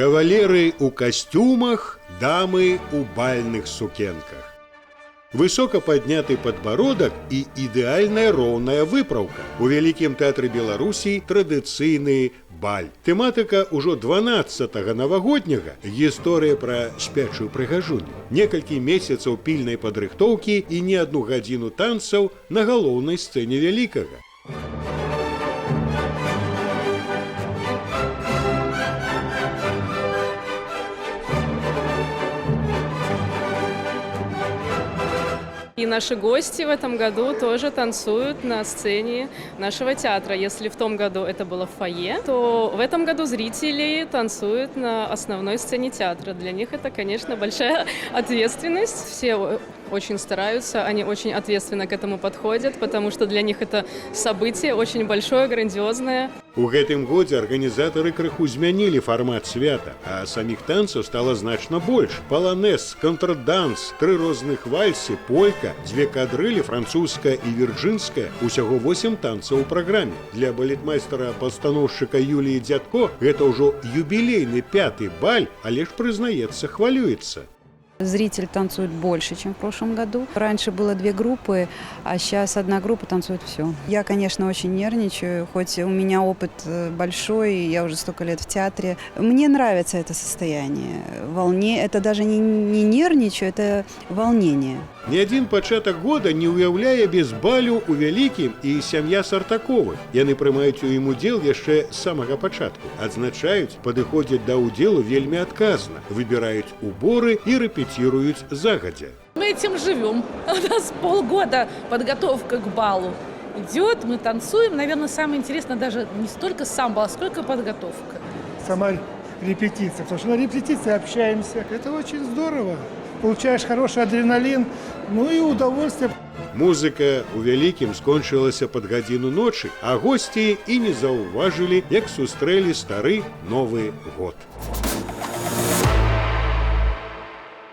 Кавалеры ў касцюмах, дамы ў бальных сукенках. Высока падняты падбародак і ідэальная роўная выпраўка. У Вялікім тэатры Беларусі традыцыйны баль. Тэматыка ўжо 12-го навагодняга, гісторыя пра спячую прыгажуню. Некалькі месяцаў пільнай падрыхтоўкі і не адну гадзіну танцаў на галоўнай сцэне Вялікага. И наши гости в этом году тоже танцуют на сцене нашего театра. Если в том году это было в фойе, то в этом году зрители танцуют на основной сцене театра. Для них это, конечно, большая ответственность. Все очень стараются, они очень ответственно к этому подходят, потому что для них это событие очень большое, грандиозное. У гэтым годзе арганізатары крыху змянілі фармат свята, а саміх танцаў стала значна больш. Паланэз, контрданс, 3 розных вальсы, полька, 2 кадрылі, французская і вірджынская, усяго 8 танцаў у праграме. Для балетмайстара-пастаноўшчыка Юліі Дзядко гэта ўжо юбілейны 5-й баль, але ж прызнаецца, хвалюецца. Зритель танцует больше, чем в прошлом году. Раньше было 2 группы, а сейчас 1 группа танцует все. Я, конечно, очень нервничаю, хоть у меня опыт большой, я уже столько лет в театре. Мне нравится это состояние. Это даже не нервничаю, это волнение. Ні адзін пачатак года не ўяўляе без балю ў Вялікім і сям'я Сартаковых. Яны прымаюць у ім удзел яшчэ з самага пачатку. Адзначаюць, падыходзяць да ўдзелу вельмі адказна, выбіраюць уборы і рэпетируюць загадзя. Мы этим живем. У нас полгода подготовка к балу идет, мы танцуем. Наверное, самое интересное даже не столько сам бал, сколько подготовка. Сама репетиция, потому что на репетиции общаемся. Это очень здорово. Получаешь хороший адреналин, ну и удовольствие. Музыка у Вялікім скончылася пад гадзіну ночы, а госці і не заўважылі, як сустрэлі стары Новы год.